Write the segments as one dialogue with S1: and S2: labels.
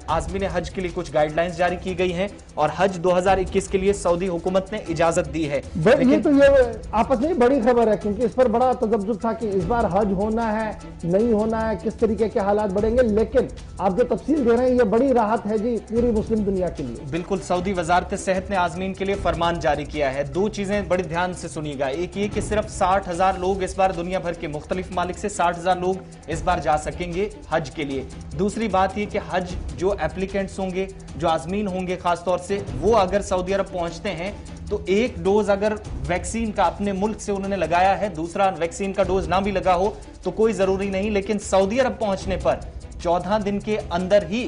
S1: आज़मीन हज के लिए कुछ गाइडलाइंस जारी की गई हैं और हज 2021 के लिए सऊदी हुकूमत ने इजाजत दी है।
S2: ये तो ये आपस में बड़ी खबर है, क्योंकि इस पर बड़ा तजब्जुब था कि इस बार हज होना है नहीं होना है, किस तरीके के हालात बढ़ेंगे, लेकिन आप जो तफसील दे रहे हैं ये बड़ी राहत है जी पूरी मुस्लिम दुनिया के लिए।
S1: बिल्कुल, सऊदी वजारत सेहत ने आज़मीन के लिए फरमान जारी किया है। दो चीजें बड़ी ध्यान से सुनिएगा, एक ये कि सिर्फ 60,000 लोग इस बार दुनिया भर के मुख्तलिफ मालिक से 60,000 लोग इस बार जा सकेंगे हज के लिए। दूसरी बात ये कि हज जो एप्लीकेंट्स होंगे, जो आज़मीन होंगे खासतौर से, वो अगर सऊदी अरब पहुंचते हैं तो एक डोज अगर वैक्सीन का अपने मुल्क से उन्होंने लगाया है, दूसरा वैक्सीन का डोज ना भी लगा हो तो कोई जरूरी नहीं, लेकिन सऊदी अरब पहुंचने पर 14 दिन के अंदर ही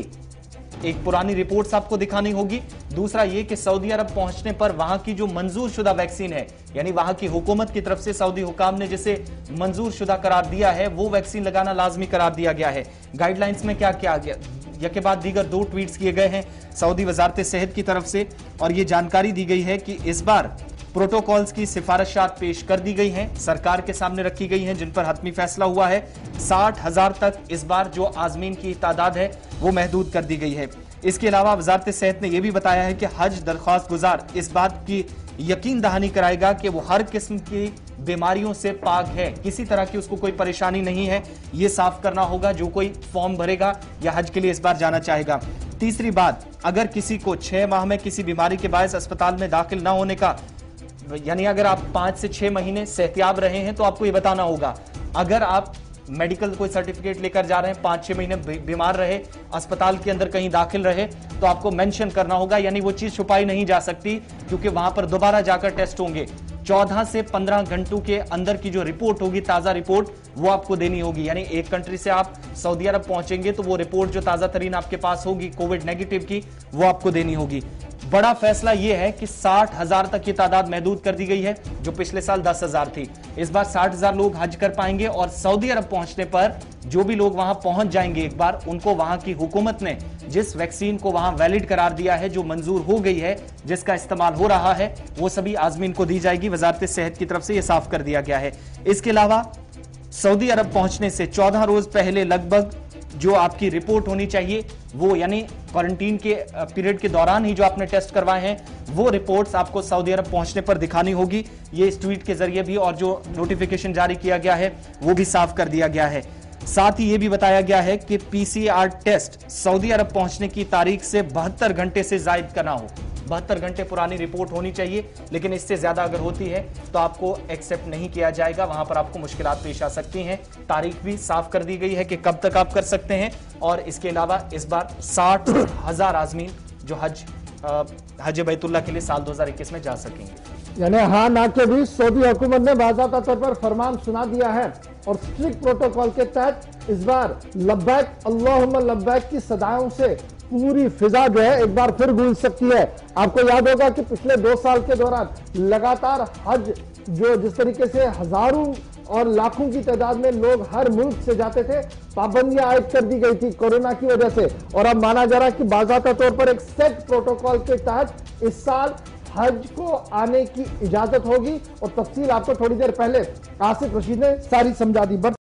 S1: एक पुरानी रिपोर्ट्स आपको दिखानी होगी। दूसरा यह कि सऊदी अरब पहुंचने पर वहां की जो मंजूर शुदा वैक्सीन है, यानी वहां की हुकूमत की तरफ से सऊदी हुकाम ने जिसे मंजूर शुदा करार दिया है, वो वैक्सीन लगाना लाजमी करार दिया गया है। गाइडलाइंस में क्या किया गया, यके बाद दीगर 2 ट्वीट्स किए गए हैं सऊदी वजारत सेहत की तरफ से और यह जानकारी दी गई है कि इस बार प्रोटोकॉल्स की सिफारिशात पेश कर दी गई हैं, सरकार के सामने रखी गई हैं, जिन पर हतमी फैसला हुआ है। 60,000 तक इस बार जो आज़मीन की तादाद है वो महदूद कर दी गई है। इसके अलावा वजारत सेहत ने यह भी बताया है कि हज दरख्वास्त गुजार इस बात की यकीन दहानी कराएगा कि वो हर किस्म की बीमारियों से पाक है, किसी तरह की उसको कोई परेशानी नहीं है, ये साफ करना होगा जो कोई फॉर्म भरेगा या हज के लिए इस बार जाना चाहेगा। तीसरी बात, अगर किसी को 6 माह में किसी बीमारी के बायस अस्पताल में दाखिल ना होने का, यानी अगर आप 5 से 6 महीने सेहतियाब रहे हैं तो आपको ये बताना होगा। अगर आप मेडिकल कोई सर्टिफिकेट लेकर जा रहे हैं, 5-6 महीने बीमार रहे, अस्पताल के अंदर कहीं दाखिल रहे, तो आपको मेंशन करना होगा, यानी वो चीज छुपाई नहीं जा सकती, क्योंकि वहां पर दोबारा जाकर टेस्ट होंगे। 14 से 15 घंटों के अंदर की जो रिपोर्ट होगी, ताजा रिपोर्ट, वो आपको देनी होगी। यानी एक कंट्री से आप सऊदी अरब पहुंचेंगे तो वो रिपोर्ट जो ताजा तरीन आपके पास होगी कोविड नेगेटिव की, वो आपको देनी होगी। बड़ा फैसला यह है कि 60,000 तक की तादाद महदूद कर दी गई है, जो पिछले साल 10,000 थी। इस बार 60,000 लोग हज कर पाएंगे और सऊदी अरब पहुंचने पर जो भी लोग वहां पहुंच जाएंगे एक बार, उनको वहां की हुकूमत ने जिस वैक्सीन को वहां वैलिड करार दिया है, जो मंजूर हो गई है, जिसका इस्तेमाल हो रहा है, वो सभी आज़मीन को दी जाएगी। वजारत सेहत की तरफ से यह साफ कर दिया गया है। इसके अलावा सऊदी अरब पहुंचने से 14 रोज पहले लगभग जो आपकी रिपोर्ट होनी चाहिए, वो यानी क्वारंटीन के पीरियड के दौरान ही जो आपने टेस्ट करवाए हैं, वो रिपोर्ट्स आपको सऊदी अरब पहुंचने पर दिखानी होगी। ये इस ट्वीट के जरिए भी और जो नोटिफिकेशन जारी किया गया है वो भी साफ कर दिया गया है। साथ ही ये भी बताया गया है कि पीसीआर टेस्ट सऊदी अरब पहुंचने की तारीख से 72 घंटे से जायद का ना हो। 72 घंटे पुरानी रिपोर्ट होनी चाहिए, लेकिन इससे ज्यादा अगर होती है तो आपको एक्सेप्ट नहीं किया जाएगा, वहां पर आपको मुश्किलात पेश आ सकती हैं। तारीख भी साफ कर दी गई है कि कब तक आप कर सकते हैं। और इसके अलावा इस बार 60,000 आज़मीन जो हज बैतुल्लाह के लिए साल 2021 में जा सकेंगे।
S2: यानी हाँ ना के भी सऊदी हुकूमत ने बाज़ाब्ता तौर पर फरमान सुना दिया है और स्ट्रिक्ट प्रोटोकॉल के तहत इस बार लब्बैक अल्लाहुम्मा लब्बैक की सदाओं से पूरी फिजा जो है एक बार फिर गूंज सकती है। आपको याद होगा कि पिछले 2 साल के दौरान लगातार हज जो जिस तरीके से हजारों और लाखों की तादाद में लोग हर मुल्क से जाते थे, पाबंदियां आयद कर दी गई थी कोरोना की वजह से, और अब माना जा रहा है कि बाज़ाब्ता तौर पर एक सेट प्रोटोकॉल के तहत इस साल हज को आने की इजाजत होगी। और तफसील आपको थोड़ी देर पहले आसिफ रशीद ने सारी समझा दी।